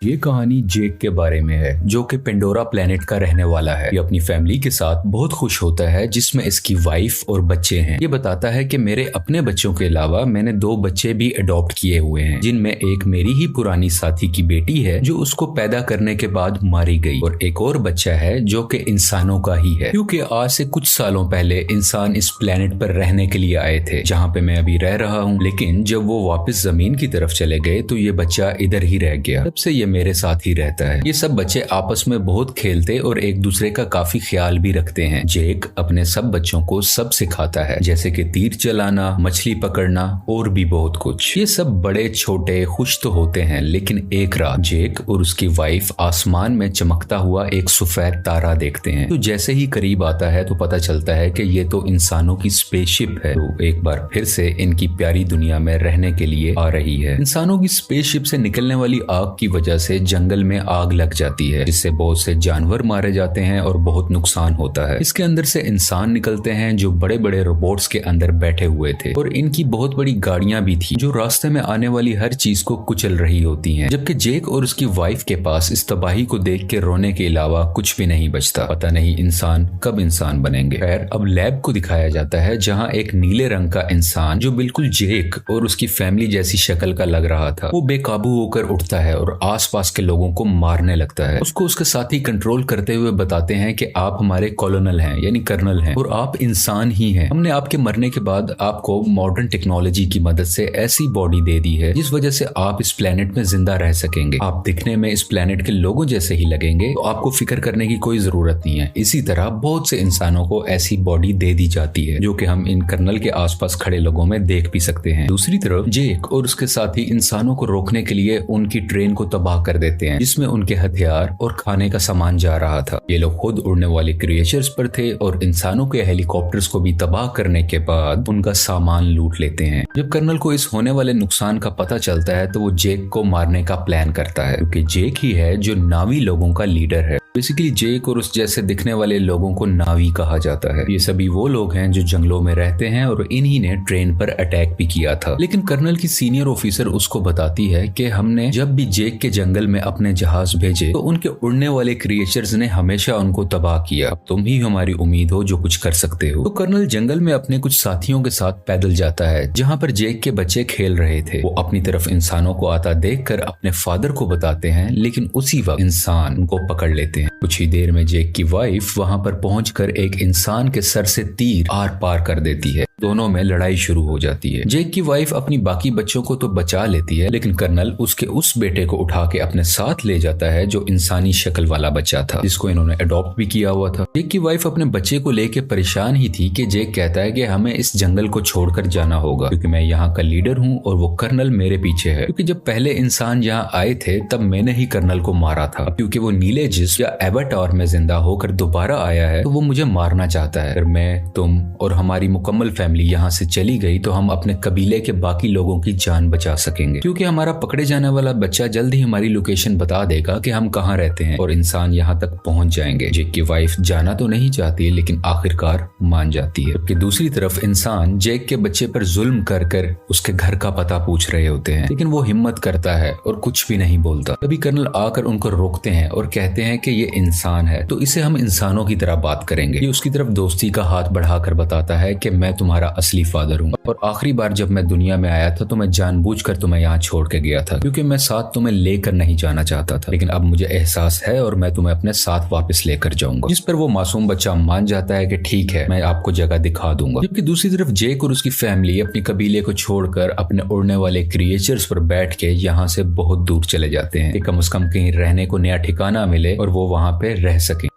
ये कहानी जेक के बारे में है, जो कि पेंडोरा प्लेनेट का रहने वाला है। ये अपनी फैमिली के साथ बहुत खुश होता है, जिसमें इसकी वाइफ और बच्चे हैं। ये बताता है कि मेरे अपने बच्चों के अलावा मैंने 2 बच्चे भी अडॉप्ट किए हुए हैं, जिनमें एक मेरी ही पुरानी साथी की बेटी है जो उसको पैदा करने के बाद मारी गई, और एक और बच्चा है जो कि इंसानों का ही है, क्योंकि आज से कुछ सालों पहले इंसान इस प्लेनेट पर रहने के लिए आए थे, जहाँ पे मैं अभी रह रहा हूँ। लेकिन जब वो वापस जमीन की तरफ चले गए तो ये बच्चा इधर ही रह गया। तब से ये मेरे साथ ही रहता है। ये सब बच्चे आपस में बहुत खेलते और एक दूसरे का काफी ख्याल भी रखते हैं। जेक अपने सब बच्चों को सब सिखाता है, जैसे कि तीर चलाना, मछली पकड़ना और भी बहुत कुछ। ये सब बड़े छोटे खुश तो होते हैं, लेकिन एक रात जेक और उसकी वाइफ आसमान में चमकता हुआ एक सफेद तारा देखते हैं। तो जैसे ही करीब आता है तो पता चलता है कि ये तो इंसानों की स्पेसशिप है, तो एक बार फिर से इनकी प्यारी दुनिया में रहने के लिए आ रही है। इंसानों की स्पेसशिप से निकलने वाली आग की वजह से जंगल में आग लग जाती है, जिससे बहुत से जानवर मारे जाते हैं और बहुत नुकसान होता है। इसके अंदर से इंसान निकलते हैं जो बड़े बड़े रोबोट्स के अंदर बैठे हुए थे, और इनकी बहुत बड़ी गाड़ियां भी थी जो रास्ते में आने वाली हर चीज को कुचल रही होती हैं। जबकि जेक और उसकी वाइफ के पास इस तबाही को देख के रोने के अलावा कुछ भी नहीं बचता। पता नहीं इंसान कब इंसान बनेंगे। खैर, अब लैब को दिखाया जाता है, जहाँ एक नीले रंग का इंसान जो बिल्कुल जेक और उसकी फैमिली जैसी शक्ल का लग रहा था, वो बेकाबू होकर उठता है और आसपास के लोगों को मारने लगता है। उसको उसके साथी कंट्रोल करते हुए बताते हैं कि आप हमारे कॉलोनल हैं, यानी कर्नल हैं, और आप इंसान ही हैं। हमने आपके मरने के बाद आपको मॉडर्न टेक्नोलॉजी की मदद से ऐसी बॉडी दे दी है जिस वजह से आप इस प्लेनेट में जिंदा रह सकेंगे। आप दिखने में इस प्लेनेट के लोगों जैसे ही लगेंगे, तो आपको फिक्र करने की कोई जरूरत नहीं है। इसी तरह बहुत से इंसानों को ऐसी बॉडी दे दी जाती है, जो कि हम इन कर्नल के आसपास खड़े लोगों में देख भी सकते हैं। दूसरी तरफ जेक और उसके साथी इंसानों को रोकने के लिए उनकी ट्रेन को तबाह कर देते हैं, जिसमें उनके हथियार और खाने का सामान जा रहा था। ये लोग खुद उड़ने वाले क्रिएचर्स पर थे और इंसानों के हेलीकॉप्टर्स को भी तबाह करने के बाद उनका सामान लूट लेते हैं। जब कर्नल को इस होने वाले नुकसान का पता चलता है तो वो जेक को मारने का प्लान करता है, क्योंकि जेक ही है जो नावी लोगों का लीडर है। बेसिकली जेक और उस जैसे दिखने वाले लोगों को नावी कहा जाता है। ये सभी वो लोग हैं जो जंगलों में रहते हैं और इन्हीं ने ट्रेन पर अटैक भी किया था। लेकिन कर्नल की सीनियर ऑफिसर उसको बताती है कि हमने जब भी जेक के जंगल में अपने जहाज भेजे तो उनके उड़ने वाले क्रिएचर्स ने हमेशा उनको तबाह किया। अब तुम ही हमारी उम्मीद हो जो कुछ कर सकते हो। तो कर्नल जंगल में अपने कुछ साथियों के साथ पैदल जाता है, जहाँ पर जेक के बच्चे खेल रहे थे। वो अपनी तरफ इंसानों को आता देखकर अपने फादर को बताते हैं, लेकिन उसी वक्त इंसान उनको पकड़ लेते हैं। कुछ ही देर में जेक की वाइफ वहां पर पहुंचकर एक इंसान के सर से तीर आर पार कर देती है। दोनों में लड़ाई शुरू हो जाती है। जेक की वाइफ अपनी बाकी बच्चों को तो बचा लेती है, लेकिन कर्नल उसके उस बेटे को उठा के अपने साथ ले जाता है जो इंसानी शक्ल वाला बच्चा था, जिसको इन्होंने अडॉप्ट भी किया हुआ था। जेक की वाइफ अपने बच्चे को लेके परेशान ही थी कि जेक कहता है कि हमें इस जंगल को छोड़कर जाना होगा, क्योंकि मैं यहाँ का लीडर हूँ और वो कर्नल मेरे पीछे है। क्योंकि जब पहले इंसान यहाँ आए थे तब मैंने ही कर्नल को मारा था। क्योंकि वो नीले जिस्म या एवाटार में जिंदा होकर दोबारा आया है, तो वो मुझे मारना चाहता है। अगर मैं, तुम और हमारी मुकम्मल फैमिली यहाँ से चली गई तो हम अपने कबीले के बाकी लोगों की जान बचा सकेंगे, क्योंकि हमारा पकड़े जाने वाला बच्चा जल्द ही हमारी लोकेशन बता देगा कि हम कहाँ रहते हैं और इंसान यहाँ तक पहुंच जाएंगे। जेक की वाइफ जाना तो नहीं चाहती, लेकिन आखिरकार मान जाती है। कि दूसरी तरफ इंसान जेक के बच्चे पर जुल्म कर कर उसके घर का पता पूछ रहे होते हैं, लेकिन वो हिम्मत करता है और कुछ भी नहीं बोलता। तभी कर्नल आकर उनको रोकते हैं और कहते हैं कि ये इंसान है, तो इसे हम इंसानों की तरह बात करेंगे। ये उसकी तरफ दोस्ती का हाथ बढ़ाकर बताता है कि मैं तुम्हारा असली फादर हूँ, और आखिरी बार जब मैं दुनिया में आया था तो मैं जानबूझकर तुम्हें यहाँ छोड़ के गया था, क्योंकि मैं साथ तुम्हें लेकर नहीं जाना चाहता था। लेकिन अब मुझे एहसास है और मैं तुम्हें अपने साथ वापस लेकर जाऊंगा। जिस पर वो मासूम बच्चा मान जाता है कि ठीक है, मैं आपको जगह दिखा दूंगा। जबकि दूसरी तरफ जेक और उसकी फैमिली अपनी कबीले को छोड़कर अपने उड़ने वाले क्रिएचर्स पर बैठ के यहाँ से बहुत दूर चले जाते हैं कि कम से कम कहीं रहने को नया ठिकाना मिले और वो वहां पे रह सके।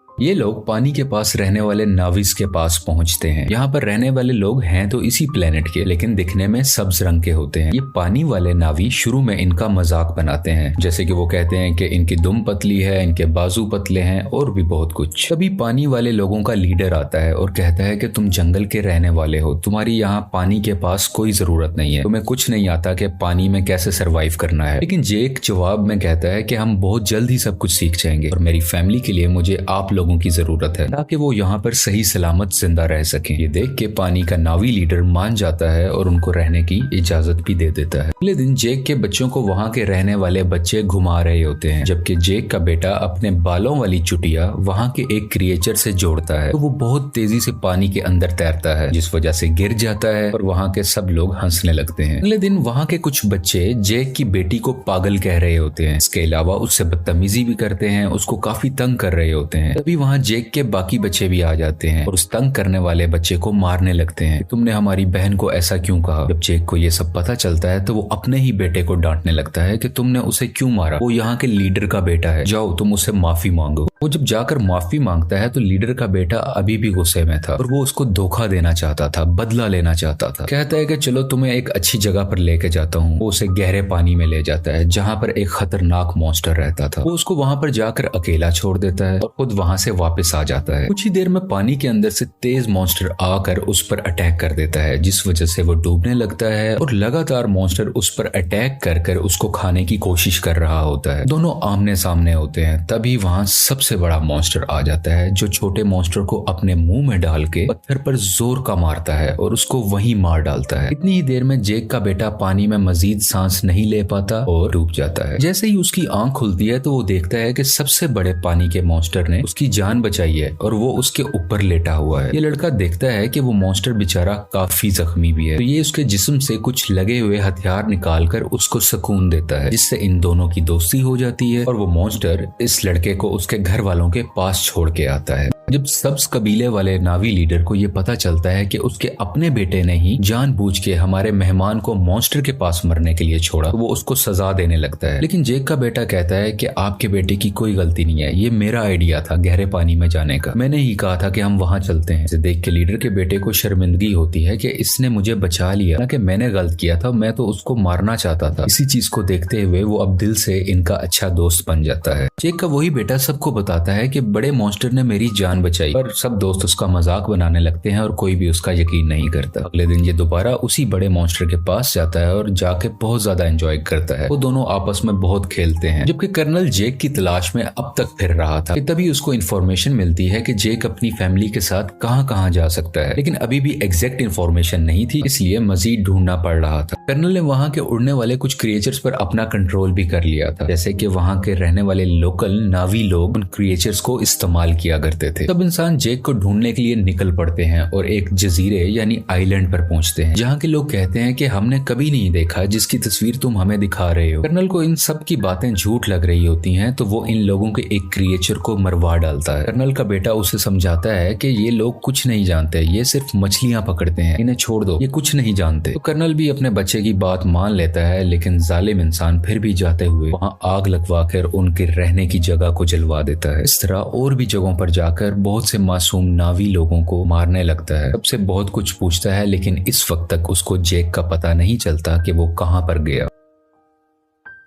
ये लोग पानी के पास रहने वाले नाविस के पास पहुंचते हैं। यहाँ पर रहने वाले लोग हैं तो इसी प्लेनेट के, लेकिन दिखने में सब्ज रंग के होते हैं। ये पानी वाले नावी शुरू में इनका मजाक बनाते हैं, जैसे कि वो कहते हैं कि इनकी दुम पतली है, इनके बाजू पतले हैं और भी बहुत कुछ। तभी पानी वाले लोगों का लीडर आता है और कहता है कि तुम जंगल के रहने वाले हो, तुम्हारी यहाँ पानी के पास कोई जरूरत नहीं है, तुम्हें कुछ नहीं आता कि पानी में कैसे सरवाइव करना है। लेकिन जेक जवाब में कहता है कि हम बहुत जल्द ही सब कुछ सीख जाएंगे और मेरी फैमिली के लिए मुझे आप लोगों लोगों की जरूरत है ताकि वो यहाँ पर सही सलामत जिंदा रह सकें। ये देख के पानी का नावी लीडर मान जाता है और उनको रहने की इजाजत भी दे देता है। अगले दिन जेक के बच्चों को वहाँ के रहने वाले बच्चे घुमा रहे होते हैं, जबकि जेक का बेटा अपने बालों वाली चुटिया वहाँ के एक क्रिएचर से जोड़ता है तो वो बहुत तेजी से पानी के अंदर तैरता है, जिस वजह से गिर जाता है और वहाँ के सब लोग हंसने लगते हैं। अगले दिन वहाँ के कुछ बच्चे जेक की बेटी को पागल कह रहे होते हैं। इसके अलावा उससे बदतमीजी भी करते हैं, उसको काफी तंग कर रहे होते हैं। तभी वहाँ जेक के बाकी बच्चे भी आ जाते हैं और उस तंग करने वाले बच्चे को मारने लगते हैं। तुमने हमारी बहन को ऐसा क्यों कहा? जब जेक को ये सब पता चलता है तो वो अपने ही बेटे को डांटने लगता है कि तुमने उसे क्यों मारा, वो यहाँ के लीडर का बेटा है, जाओ तुम उससे माफी मांगो। वो जब जाकर माफी मांगता है तो लीडर का बेटा अभी भी गुस्से में था और वो उसको धोखा देना चाहता था, बदला लेना चाहता था। कहता है कि चलो तुम्हें एक अच्छी जगह पर लेके जाता हूँ। वो उसे गहरे पानी में ले जाता है जहाँ पर एक खतरनाक मॉन्स्टर रहता था। वो उसको वहाँ पर जाकर अकेला छोड़ देता है और खुद वहाँ से वापस आ जाता है। कुछ ही देर में पानी के अंदर से तेज मॉन्स्टर आकर उस पर अटैक कर देता है, जिस वजह से वो डूबने लगता है और लगातार मॉन्स्टर उस पर अटैक कर उसको खाने की कोशिश कर रहा होता है। दोनों आमने सामने होते हैं। तभी वहाँ सबसे बड़ा मॉन्स्टर आ जाता है जो छोटे मॉन्स्टर को अपने मुंह में डाल के पत्थर पर जोर का मारता है और उसको वहीं मार डालता है। इतनी ही देर में जेक का बेटा पानी में मजीद सांस नहीं ले पाता और डूब जाता है। जैसे ही उसकी आंख खुलती है तो वो देखता है कि सबसे बड़े पानी के मॉन्स्टर ने उसकी जान बचाई है और वो उसके ऊपर लेटा हुआ है। ये लड़का देखता है कि वो मॉन्स्टर बेचारा काफी जख्मी भी है, तो ये उसके जिस्म से कुछ लगे हुए हथियार निकालकर उसको सुकून देता है, जिससे इन दोनों की दोस्ती हो जाती है और वो मॉन्स्टर इस लड़के को उसके घर वालों के पास छोड़ के आता है। जब सब्ज कबीले वाले नावी लीडर को ये पता चलता है कि उसके अपने बेटे ने ही जानबूझ के हमारे मेहमान को मॉन्स्टर के पास मरने के लिए छोड़ा, तो वो उसको सजा देने लगता है। लेकिन जेक का बेटा कहता है कि आपके बेटे की कोई गलती नहीं है, ये मेरा आइडिया था गहरे पानी में जाने का, मैंने ही कहा था कि हम वहां चलते हैं। इसे देख के लीडर के बेटे को शर्मिंदगी होती है कि इसने मुझे बचा लिया, ना कि मैंने गलत किया था, मैं तो उसको मारना चाहता था। इसी चीज को देखते हुए वो अब दिल से इनका अच्छा दोस्त बन जाता है। जेक का वही बेटा सबको बताता है कि बड़े मॉन्स्टर ने मेरी जान बचाई, पर सब दोस्त उसका मजाक बनाने लगते हैं और कोई भी उसका यकीन नहीं करता। अगले दिन ये दोबारा उसी बड़े मॉन्स्टर के पास जाता है और जाके बहुत ज्यादा एंजॉय करता है। वो दोनों आपस में बहुत खेलते हैं, जबकि कर्नल जेक की तलाश में अब तक फिर रहा था कि तभी उसको इन्फॉर्मेशन मिलती है कि जेक अपनी फैमिली के साथ कहां जा सकता है, लेकिन अभी भी एग्जैक्ट इन्फॉर्मेशन नहीं थी, इसलिए मजीद ढूंढना पड़ रहा था। कर्नल ने वहाँ के उड़ने वाले कुछ क्रिएचर्स पर अपना कंट्रोल भी कर लिया था, जैसे कि वहाँ के रहने वाले लोकल नावी लोग उन क्रिएचर्स को इस्तेमाल किया करते थे। सब इंसान जेक को ढूंढने के लिए निकल पड़ते हैं और एक जजीरे यानी आइलैंड पर पहुंचते हैं, जहाँ के लोग कहते हैं कि हमने कभी नहीं देखा जिसकी तस्वीर तुम हमें दिखा रहे हो। कर्नल को इन सब की बातें झूठ लग रही होती हैं, तो वो इन लोगों के एक क्रिएचर को मरवा डालता है। कर्नल का बेटा उसे समझाता है कि ये लोग कुछ नहीं जानते, ये सिर्फ मछलियां पकड़ते हैं, इन्हें छोड़ दो, ये कुछ नहीं जानते। तो कर्नल भी अपने बच्चे की बात मान लेता है, लेकिन जालिम इंसान फिर भी जाते हुए वहाँ आग लगवा कर उनके रहने की जगह को जलवा देता है। इस तरह और भी जगहों पर जाकर बहुत से मासूम नावी लोगों को मारने लगता है। सबसे बहुत कुछ पूछता है, लेकिन इस वक्त तक उसको जेक का पता नहीं चलता कि वो कहां पर गया।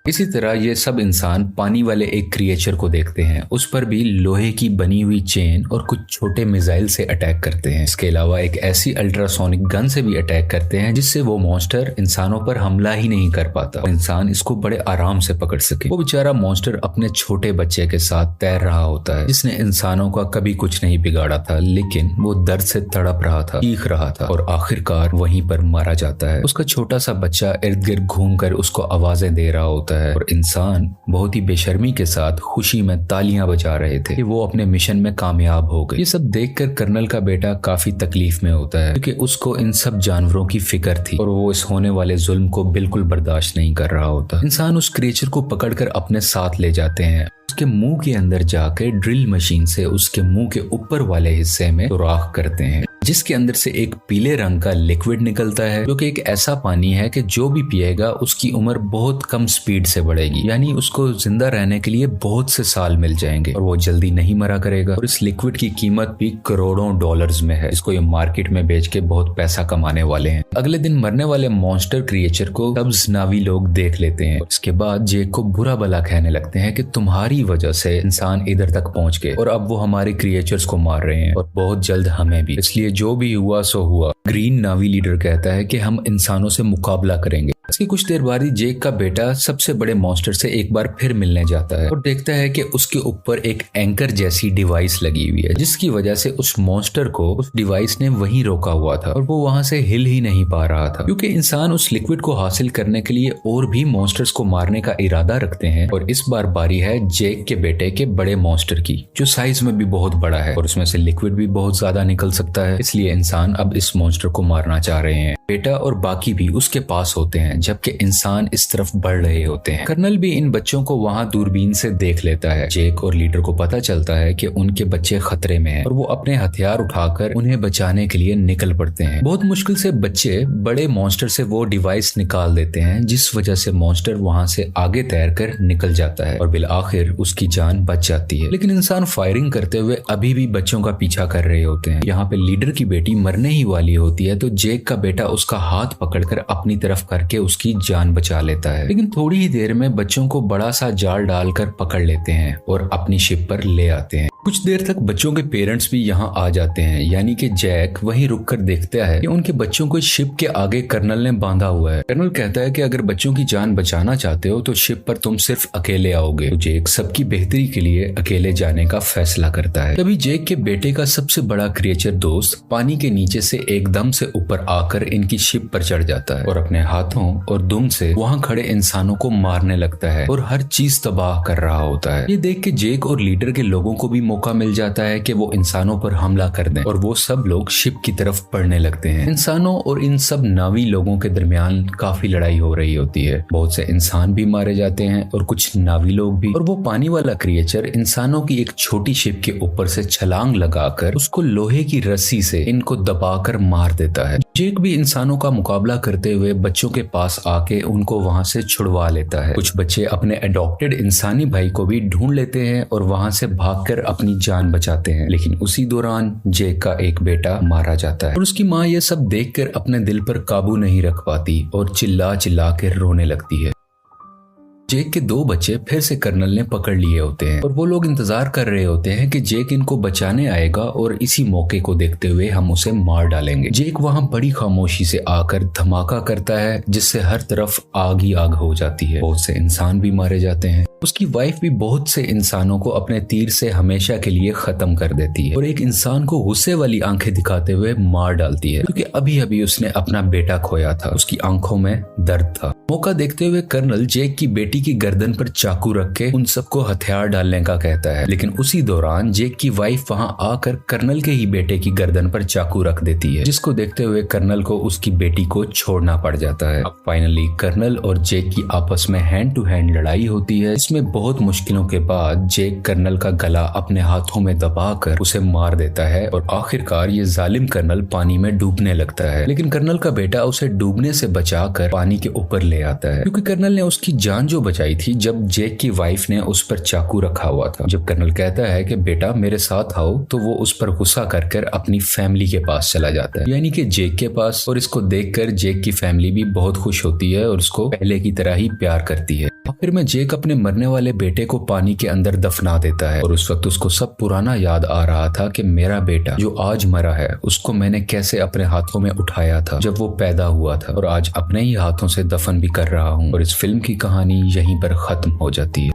इसी तरह ये सब इंसान पानी वाले एक क्रिएचर को देखते हैं, उस पर भी लोहे की बनी हुई चेन और कुछ छोटे मिसाइल से अटैक करते हैं। इसके अलावा एक ऐसी अल्ट्रासोनिक गन से भी अटैक करते हैं जिससे वो मॉन्स्टर इंसानों पर हमला ही नहीं कर पाता और इंसान इसको बड़े आराम से पकड़ सके। वो बेचारा मॉन्स्टर अपने छोटे बच्चे के साथ तैर रहा होता है, जिसने इंसानों का कभी कुछ नहीं बिगाड़ा था, लेकिन वो दर्द से तड़प रहा था, चीख रहा था और आखिरकार वहीं पर मारा जाता है। उसका छोटा सा बच्चा इर्द गिर्द घूम कर उसको आवाजें दे रहा होता है और इंसान बहुत ही बेशर्मी के साथ खुशी में तालियां बजा रहे थे कि वो अपने मिशन में कामयाब हो गए। ये सब देखकर कर्नल का बेटा काफी तकलीफ में होता है, क्योंकि उसको इन सब जानवरों की फिक्र थी और वो इस होने वाले जुल्म को बिल्कुल बर्दाश्त नहीं कर रहा होता। इंसान उस क्रिएचर को पकड़कर अपने साथ ले जाते हैं, उसके मुंह के अंदर जाकर ड्रिल मशीन से उसके मुंह के ऊपर वाले हिस्से में सुराख करते हैं, जिसके अंदर से एक पीले रंग का लिक्विड निकलता है, जो कि एक ऐसा पानी है कि जो भी पिएगा उसकी उम्र बहुत कम स्पीड से बढ़ेगी, यानी उसको जिंदा रहने के लिए बहुत से साल मिल जाएंगे और वो जल्दी नहीं मरा करेगा। और इस लिक्विड की कीमत भी करोड़ों डॉलर्स में है, इसको ये मार्केट में बेच के बहुत पैसा कमाने वाले हैं। अगले दिन मरने वाले मॉन्स्टर क्रिएचर को सब्ज नावी लोग देख लेते हैं। इसके बाद जेक को बुरा भला कहने लगते हैं कि तुम्हारी वजह से इंसान इधर तक पहुंच गए और अब वो हमारे क्रिएचर्स को मार रहे हैं और बहुत जल्द हमें भी, इसलिए जो भी हुआ सो हुआ। ग्रीन नावी लीडर कहता है कि हम इंसानों से मुकाबला करेंगे। इसकी कुछ देर बाद ही जेक का बेटा सबसे बड़े मॉन्स्टर से एक बार फिर मिलने जाता है और देखता है कि उसके ऊपर एक एंकर जैसी डिवाइस लगी हुई है, जिसकी वजह से उस मॉन्स्टर को उस डिवाइस ने वहीं रोका हुआ था और वो वहां से हिल ही नहीं पा रहा था, क्योंकि इंसान उस लिक्विड को हासिल करने के लिए और भी मॉन्स्टर्स को मारने का इरादा रखते हैं। और इस बार बारी है जेक के बेटे के बड़े मॉन्स्टर की, जो साइज में भी बहुत बड़ा है और उसमें से लिक्विड भी बहुत ज्यादा निकल सकता है। इसलिए इंसान अब इस मॉन्स्टर को मारना चाह रहे हैं। बेटा और बाकी भी उसके पास होते हैं, जबकि इंसान इस तरफ बढ़ रहे होते हैं। कर्नल भी इन बच्चों को वहां दूरबीन से देख लेता है। जेक और लीडर को पता चलता है कि उनके बच्चे खतरे में हैं और वो अपने हथियार उठाकर उन्हें बचाने के लिए निकल पड़ते हैं। बहुत मुश्किल से बच्चे बड़े मॉन्स्टर से वो डिवाइस निकाल देते हैं, जिस वजह से मॉन्स्टर वहां से आगे तैरकर निकल जाता है और बिल आखिर उसकी जान बच जाती है। लेकिन इंसान फायरिंग करते हुए अभी भी बच्चों का पीछा कर रहे होते हैं। यहाँ पे लीडर की बेटी मरने ही वाली होती है, तो जेक का बेटा उसका हाथ पकड़कर अपनी तरफ करके उसकी जान बचा लेता है। लेकिन थोड़ी ही देर में बच्चों को बड़ा सा जाल डालकर पकड़ लेते हैं और अपनी शिप पर ले आते हैं। कुछ देर तक बच्चों के पेरेंट्स भी यहाँ आ जाते हैं, यानी कि जैक वहीं रुककर देखता है कि उनके बच्चों को शिप के आगे कर्नल ने बांधा हुआ है। कर्नल कहता है कि अगर बच्चों की जान बचाना चाहते हो तो शिप पर तुम सिर्फ अकेले आओगे। तो जेक सबकी बेहतरी के लिए अकेले जाने का फैसला करता है। तभी जेक के बेटे का सबसे बड़ा क्रिएचर दोस्त पानी के नीचे से एकदम से ऊपर आकर इनकी शिप पर चढ़ जाता है और अपने हाथों और दुम से वहां खड़े इंसानों को मारने लगता है और हर चीज तबाह कर रहा होता है। ये देख के जेक और लीडर के लोगों को भी मौका मिल जाता है कि वो इंसानों पर हमला कर दें और वो सब लोग शिप की तरफ बढ़ने लगते हैं। इंसानों और इन सब नावी लोगों के दरमियान काफी लड़ाई हो रही होती है। बहुत से इंसान भी मारे जाते हैं और कुछ नावी लोग भी। और वो पानी वाला क्रिएचर इंसानों की एक छोटी शिप के ऊपर से छलांग लगाकर उसको लोहे की रस्सी से इनको दबाकर मार देता है। जेक भी इंसानों का मुकाबला करते हुए बच्चों के पास आके उनको वहां से छुड़वा लेता है। कुछ बच्चे अपने अडॉप्टेड इंसानी भाई को भी ढूंढ लेते हैं और वहां से भागकर अपनी जान बचाते हैं। लेकिन उसी दौरान जेक का एक बेटा मारा जाता है और उसकी माँ ये सब देखकर अपने दिल पर काबू नहीं रख पाती और चिल्ला चिल्ला कर रोने लगती है। जेक के दो बच्चे फिर से कर्नल ने पकड़ लिए होते हैं और वो लोग इंतजार कर रहे होते हैं कि जेक इनको बचाने आएगा और इसी मौके को देखते हुए हम उसे मार डालेंगे। जेक वहां बड़ी खामोशी से आकर धमाका करता है, जिससे हर तरफ आग ही आग हो जाती है। बहुत से इंसान भी मारे जाते हैं। उसकी वाइफ भी बहुत से इंसानों को अपने तीर से हमेशा के लिए खत्म कर देती है और एक इंसान को गुस्से वाली आंखें दिखाते हुए मार डालती है, क्योंकि अभी अभी उसने अपना बेटा खोया था। उसकी आंखों में दर्द था। मौका देखते हुए कर्नल जेक की बेटी की गर्दन पर चाकू रख के उन सबको हथियार डालने का कहता है। लेकिन उसी दौरान जेक की वाइफ वहां आकर कर्नल के ही बेटे की गर्दन पर चाकू रख देती है, जिसको देखते हुए कर्नल को उसकी बेटी को छोड़ना पड़ जाता है। अब फाइनली कर्नल और जेक की आपस में हैंड टू हैंड लड़ाई होती है। इसमें बहुत मुश्किलों के बाद जेक कर्नल का गला अपने हाथों में दबाकर उसे मार देता है और आखिरकार ये जालिम कर्नल पानी में डूबने लगता है। लेकिन कर्नल का बेटा उसे डूबने से बचाकर पानी के ऊपर ले आता है, क्योंकि कर्नल ने उसकी जान जो बचाई थी जब जेक की वाइफ ने उस पर चाकू रखा हुआ था। जब कर्नल कहता है कि बेटा मेरे साथ आओ, तो वो उस पर गुस्सा कर अपनी फैमिली के पास चला जाता है, यानी कि जेक के पास। और इसको देखकर जेक की फैमिली भी बहुत खुश होती है और उसको पहले की तरह ही प्यार करती है। आखिर में जेक अपने मरने वाले बेटे को पानी के अंदर दफना देता है और उस वक्त उसको सब पुराना याद आ रहा था कि मेरा बेटा जो आज मरा है उसको मैंने कैसे अपने हाथों में उठाया था जब वो पैदा हुआ था, और आज अपने ही हाथों से दफन भी कर रहा हूँ। और इस फिल्म की कहानी यहीं पर खत्म हो जाती है।